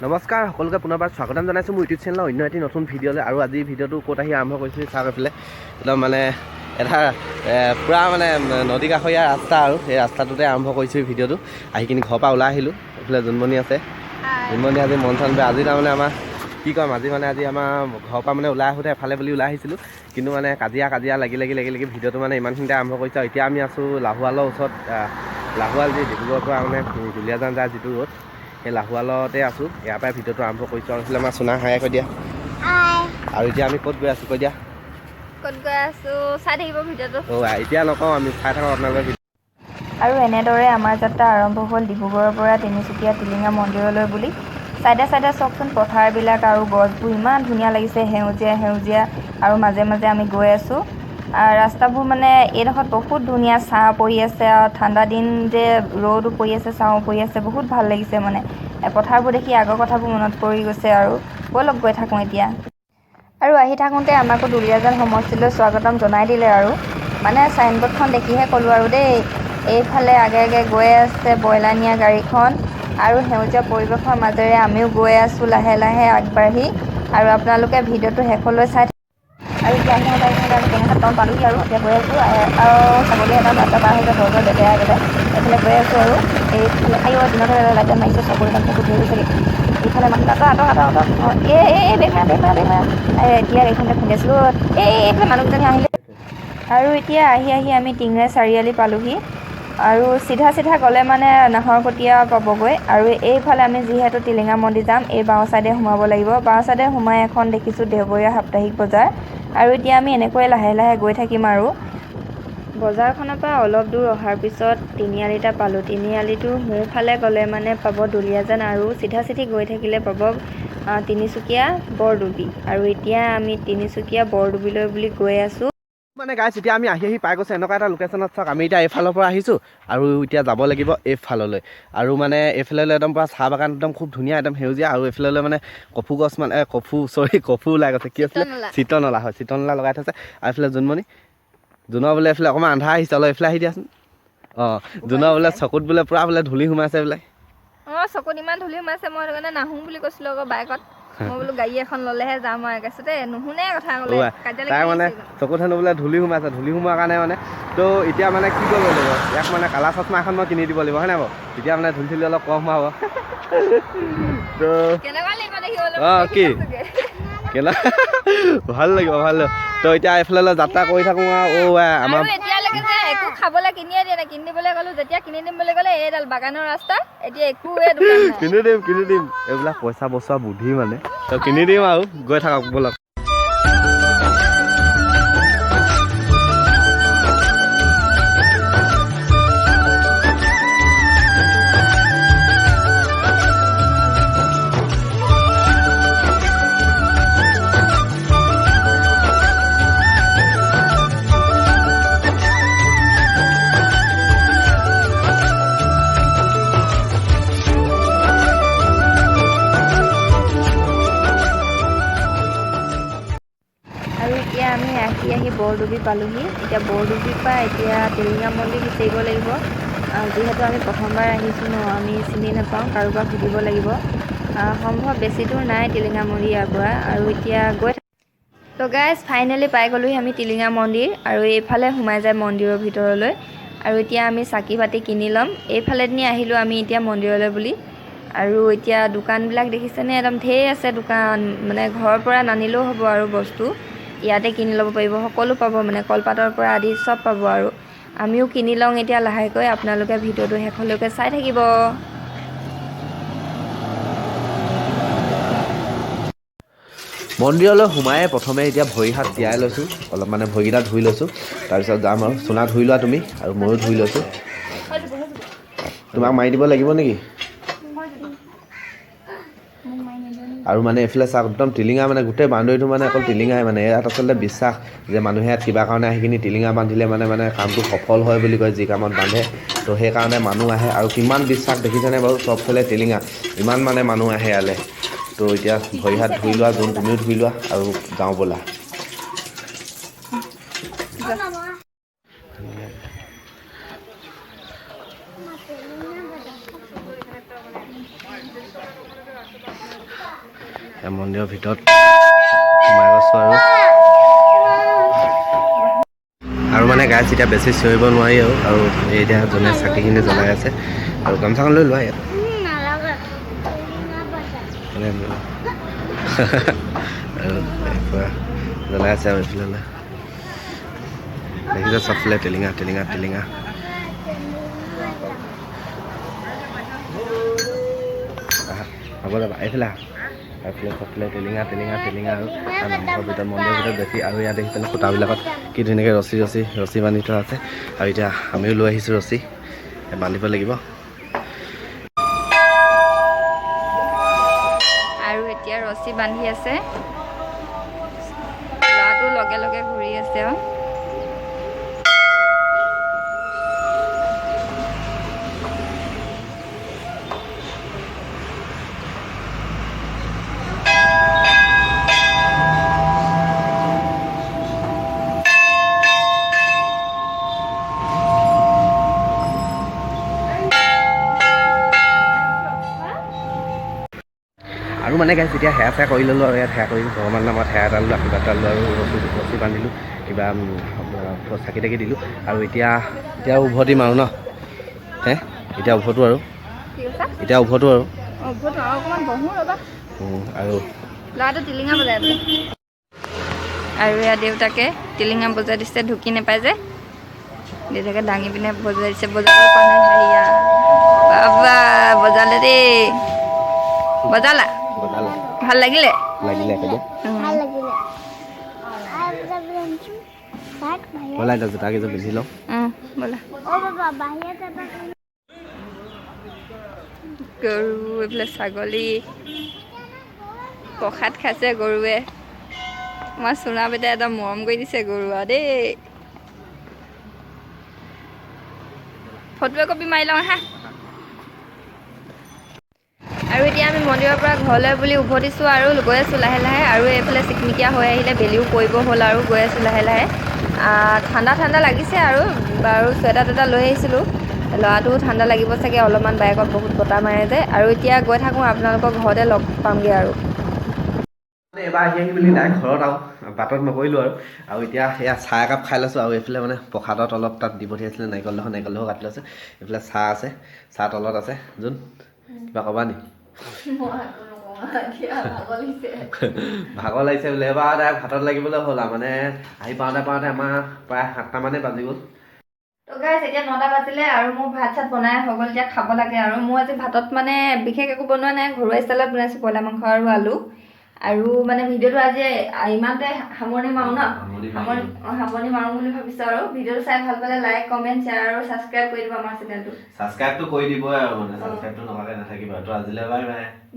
নমস্কাৰ সকলোকে পুনৰবাৰ স্বাগতম জনাইছোঁ মোৰ ইউটিউব চেনেলৰ অন্য এটি নতুন ভিডিঅ'লৈ। আৰু আজি ভিডিঅ'টো ক'ত আহি আৰম্ভ কৰিছোঁ চাওক, এইফালে একদম মানে এটা পূৰা মানে নদী কাষৰীয়া ৰাস্তা, আৰু সেই ৰাস্তাটোতে আৰম্ভ কৰিছোঁ ভিডিঅ'টো। আহি কিনি ঘৰৰ পৰা ওলাই আহিলোঁ। এইফালে জোনমণি আছে, জোনমণি আজি মন চন বেয়া। আজি তাৰমানে আমাৰ কি ক'ম, আজি আমাৰ ঘৰৰ পৰা মানে ওলাই আহোঁতে এফালে বুলি ওলাই আহিছিলোঁ, কিন্তু মানে কাজিয়া লাগি ভিডিঅ'টো মানে ইমানখিনিতে আৰম্ভ কৰিছোঁ। আৰু এতিয়া আমি আছোঁ লাহোৱালৰ ওচৰত। লাহোৱাল যি ডিব্ৰুগড়ৰ পৰা মানে দুলীয়াজান যায় যিটো ৰোড, সেই লাহোৱালতে আছোঁ। ইয়াৰ পৰাই ভিডিঅ'টো আৰম্ভ কৰিছোঁ। আৰু এইফালে আমাৰ চুনা হাই কৈ দিয়া। আৰু এতিয়া আমি ক'ত গৈ আছোঁ কৈ দিয়া। ক'ত গৈ আছোঁ চাই থাকিব ভিডিঅ'টো। এতিয়া নকওঁ, আমি চাই থাকোঁ আপোনালোকে। আৰু এনেদৰে আমাৰ যাত্ৰা আৰম্ভ হ'ল ডিব্ৰুগড়ৰ পৰা তিনিচুকীয়া টিলিঙা মন্দিৰলৈ বুলি। চাইডে চাওকচোন পথাৰবিলাক আৰু গছবোৰ ইমান ধুনীয়া লাগিছে, সেউজীয়া আৰু মাজে আমি গৈ আছোঁ। ৰাস্তাবোৰ মানে এইডোখৰত বহুত ধুনীয়া, ছাঁ পৰি আছে। আৰু ঠাণ্ডা দিন যে ৰ'দো পৰি আছে, ছাঁও পৰি আছে, বহুত ভাল লাগিছে মানে। পথাৰবোৰ দেখি আগৰ কথাবোৰ মনত পৰি গৈছে। আৰু ব'লক গৈ থাকোঁ এতিয়া। আৰু আহি থাকোঁতে আমাকো দুলীয়াজান সমষ্টিলৈ স্বাগতম জনাই দিলে। আৰু মানে চাইনবোৰ্ডখন দেখিহে ক'লোঁ আৰু দেই। এইফালে আগে গৈ আছে ব্ৰইলাৰ নিয়া গাড়ীখন, আৰু সেউজীয়া পৰিৱেশৰ মাজেৰে আমিও গৈ আছোঁ লাহে আগবাঢ়ি। আৰু আপোনালোকে ভিডিঅ'টো শেষলৈ চাই আৰু এতিয়া আহি থাকোঁতে আমি টেঙাখাট টাউন পালোহি। আৰু এতিয়া গৈ আছোঁ, আৰু ছাগলী এটা ৰাস্তা পাৰ হৈছে ঘৰ বেবেৰা আগতে। এইফালে গৈ আছোঁ আৰু এইফালে দিনতে লাইট মাৰিছে, চকুৰ একদম চকুত ধৰি গৈছেগৈ। এইফালে মানুহ আঁতৰ এতিয়া এইখনতে খুন্দি আছিলোঁ। এইফালে মানুহকেইজনী আহিলে। আৰু এতিয়া আহি আমি টিংৰাই চাৰিআলি পালোহি। আৰু চিধা গ'লে মানে নাহৰকটীয়া পাবগৈ। আৰু এইফালে আমি যিহেতু টিলিঙা মন্দিৰ যাম, এই বাওঁ ছাইডে সোমাব লাগিব। বাওঁ ছাইডে সোমাই এখন দেখিছোঁ দেওবৰীয়া সাপ্তাহিক বজাৰ। আৰু এতিয়া আমি এনেকৈ লাহে গৈ থাকিম। আৰু বজাৰখনৰ পৰা অলপ দূৰ অহাৰ পিছত তিনিআলি এটা পালোঁ। তিনিআলিটোৰ সোঁফালে গ'লে মানে পাব দুলীয়াজান, আৰু চিধা গৈ থাকিলে পাব তিনিচুকীয়া বৰডুবি। আৰু এতিয়া আমি তিনিচুকীয়া বৰডুবিলৈ বুলি গৈ আছোঁ। মানে গাইছ, এতিয়া আমি আহি পাই গৈছোঁ এনেকুৱা এটা লোকেশ্যনত। চাওক, আমি এতিয়া এইফালৰ পৰা আহিছোঁ, আৰু এতিয়া যাব লাগিব এইফাললৈ। আৰু মানে এইফাললৈ একদম পূৰা চাহ বাগান, একদম খুব ধুনীয়া, একদম সেউজীয়া। আৰু এইফাললৈ মানে কফু গছ, মানে কফু ওলাই গৈছে। কি আছিলে? চিতনলা হয়, চিতনলা লগাই থৈছে। আৰু এইফালে জোনৰ বোলে এইফালে অকণমান আন্ধাৰ আহিছে, অলপ এইফালে আহি দিয়াচোন। জোনৰ বোলে চকুত বোলে পূৰা বোলে ধূলি সোমাইছে বোলে। চকুত ইমান ধূলি সোমাইছে, মই সেইটো কাৰণে নাহোঁ বুলি কৈছিলোঁ আকৌ বাইকত। মই বোলো গাড়ী এখন ল'লেহে যাম আৰু একেচোতে নুশুনে কথা ক'লে। তাই মানে চকুত হেনো বোলে ধূলি সোমাইছে, ধূলি সোমোৱাৰ কাৰণে মানে তো এতিয়া মানে কি কৰিব লাগিব, ইয়াক মানে কালা চশমা এখন মই কিনি দিব লাগিব, হয় নাই বাৰু? তেতিয়া মানে ধূলি অলপ কম সোমাব। তো কি ভাল লাগিব। তো এতিয়া এইফালে যাত্ৰা কৰি থাকোঁ। আৰু আমাৰ এতিয়ালৈকে যে একো খাবলৈ কিনিয়ে দিয়া নাই। কিনি দিবলৈ গ'লো, যেতিয়া কিনি দিম বুলি ক'লে এইডাল বাগানৰ ৰাস্তা, এতিয়া একোৱে দোকান নাই। কিনি দিম এইবিলাক পইচা বচোৱা বুদ্ধি মানে। তো কিনি দিম আৰু গৈ থাকক ব'লক। আৰু এতিয়া আমি আহি বৰডুবি পালোহি। এতিয়া বৰডুবিৰ পৰা এতিয়া টিলিঙা মন্দিৰ বিচাৰিব লাগিব। যিহেতু আমি প্ৰথমবাৰ আহিছোঁ ন, আমি চিনি নাপাওঁ, কাৰোবাক সুধিব লাগিব। সম্ভৱ বেছি দূৰ নাই টিলিঙা মন্দিৰ ইয়াৰ পৰা। আৰু এতিয়া গৈ তো গাইজ ফাইনেলি পাই গ'লোহি আমি টিলিঙা মন্দিৰ। আৰু এইফালে সোমাই যায় মন্দিৰৰ ভিতৰলৈ। আৰু এতিয়া আমি চাকি বাতি কিনি ল'ম। এইফালেদিনি আহিলোঁ আমি এতিয়া মন্দিৰলৈ বুলি। আৰু এতিয়া দোকানবিলাক দেখিছেনে, একদম ঢেৰ আছে দোকান, মানে ঘৰৰ পৰা নানিলেও হ'ব। আৰু বস্তু ইয়াতে কিনি ল'ব পাৰিব, সকলো পাব, মানে কলপাতৰ পৰা আদি চব পাব। আৰু আমিও কিনি লওঁ এতিয়া লাহেকৈ। আপোনালোকে ভিডিঅ'টো শেষলৈকে চাই থাকিব। মন্দিৰলৈ সোমাই প্ৰথমে এতিয়া ভৰি হাত তিয়াই লৈছোঁ, অলপ মানে ভৰিকেইটা ধুই লৈছোঁ। তাৰপিছত যাম আৰু চুনা ধুই লোৱা তুমি, আৰু ময়ো ধুই লৈছোঁ। তোমাক মাৰি দিব লাগিব নেকি? আৰু মানে এইফালে চাওক, একদম টিলিঙা, মানে গোটেই বাউণ্ডেৰীটো মানে অকল টিলিঙাই। মানে ইয়াত আচলতে বিশ্বাস যে মানুহে ইয়াত কিবা কাৰণে আহি কিনি টিলিঙা বান্ধিলে মানে কামটো সফল হয় বুলি কয়, যি কামত বান্ধে। তো সেইকাৰণে মানুহ আহে। আৰু কিমান বিশ্বাস দেখিছেনে বাৰু, চবফালে টিলিঙা, ইমান মানে মানুহ আহে ইয়ালৈ। তো এতিয়া ভৰি হাত ধুই লোৱা, তুমিও ধুই লোৱা, আৰু যাওঁ ব'লা। মন্দিৰৰ ভিতৰত সোমাই গৈছোঁ আৰু মানে গাইছ এতিয়া বেছি চিঞৰিব নোৱাৰি আৰু এতিয়া যোনে চাকিখিনি জ্বলাই আছে আৰু গামোচাখন লৈ লোৱা ইয়াত আৰু জ্বলাই আছে আৰু এইফালে দেখিছে চবফালে টিলিঙা হ'ব যাবা এইফালে চবফালে টিলিঙা আৰু নামঘৰৰ ভিতৰত মন্দিৰৰ ভিতৰত বেছি আৰু ইয়াত দেখিছেনে খুঁটাবিলাকত কি ধুনীয়াকৈ ৰছী বান্ধি থোৱা আছে আৰু এতিয়া আমিও লৈ আহিছোঁ ৰছী বান্ধিব লাগিব আৰু এতিয়া ৰছী বান্ধি আছে ল'ৰাটো লগে লগে ঘূৰি আছে আৰু আৰু মানে গাইছ এতিয়া সেয়া চেয়া কৰি ল'লোঁ আৰু ইয়াত সেয়া কৰি ভগৱানৰ নামত সেয়া এটা ল'লোঁ আশীৰ্বাদ এটা ল'লোঁ আৰু ৰছী বান্ধিলোঁ কিবা চাকি তাকি দিলোঁ আৰু এতিয়া উভতিম আৰু ন এতিয়া উভতো আৰু আৰু ল'ৰাটো টিলিঙা বজাই আছে আৰু ইয়াত দেউতাকে টিলিঙা বজাই দিছে ঢুকি নাপায় যে দেউতাকে দাঙি পিনে বজাই দিছে বজাব পৰা নাই হেৰিয়া বাবা বজালে দেই বজালা ভাল লাগিলে ব'লা এতিয়া জোতা কেইযোৰ পিন্ধি লওঁ ব'লা গৰু এইফালে ছাগলী প্ৰসাদ খাইছে গৰুৱে আমাৰ চুনা বেটাই একদম মৰম কৰি দিছে গৰু আৰু দেই ফটো একপি মাৰি লওঁ হা আৰু এতিয়া আমি মন্দিৰৰ পৰা ঘৰলৈ বুলি উভতিছোঁ আৰু গৈ আছোঁ লাহে লাহে আৰু এইফালে চিকমিকিয়া হৈ আহিলে বেলিও পৰিব হ'ল আৰু গৈ আছোঁ লাহে লাহে ঠাণ্ডা লাগিছে আৰু চুৱেটাৰ টুৱেটাৰ লৈ আহিছিলোঁ ল'ৰাটোও ঠাণ্ডা লাগিব চাগে অলপমান বাইকত বহুত বতাহ মাৰে যে আৰু এতিয়া গৈ থাকোঁ আপোনালোকৰ ঘৰতে লগ পামগৈ আৰু এবাৰ আহি বুলি ডাইৰেক্ট ঘৰত বাটত নকৰিলোঁ আৰু এতিয়া এয়া চাহ একাপ খাই লৈছোঁ আৰু এইফালে মানে প্ৰসাদত অলপ তাত দি পঠিয়াইছিলে নাৰিকল ডোখৰ কাটি লৈছোঁ এইফালে চাহ আছে চাহ তলত আছে যোন কিবা ক'বা নি ভাগৰ লাগিছে বোলে এবাৰ ডাইৰেক্ট ভাতত লাগিবলৈ হ'ল আৰু মানে আহি পাওঁতে আমাৰ প্ৰায় 7টা মানে বাজি গ'ল তো গাইছ এতিয়া 9টা বাজিলে আৰু মোৰ ভাত চাত বনাই হৈ গ'ল এতিয়া খাব লাগে আৰু মোৰ আজি ভাতত মানে বিশেষ একো বনোৱা নাই ঘৰুৱা ষ্টাইলত বনাইছোঁ ব্ৰইলাৰ মাংস আৰু আলু আৰু মানে ভিডিঅ'টো আজি ইমানতে সামৰণি মাৰোঁ ন সামৰণি মাৰোঁ বুলি ভাবিছোঁ আৰু ভিডিঅ'টো চাই ভাল পালে লাইক কমেণ্ট শ্বেয়াৰ আৰু ছাবস্ক্ৰাইব কৰি দিব আমাৰ চেনেলটো ছাবস্ক্ৰাইবটো কৰি দিবই আৰু মানে ছাবস্ক্ৰাইবটো নকৰাকৈ নাথাকিব তো আজিলৈ বাই বাই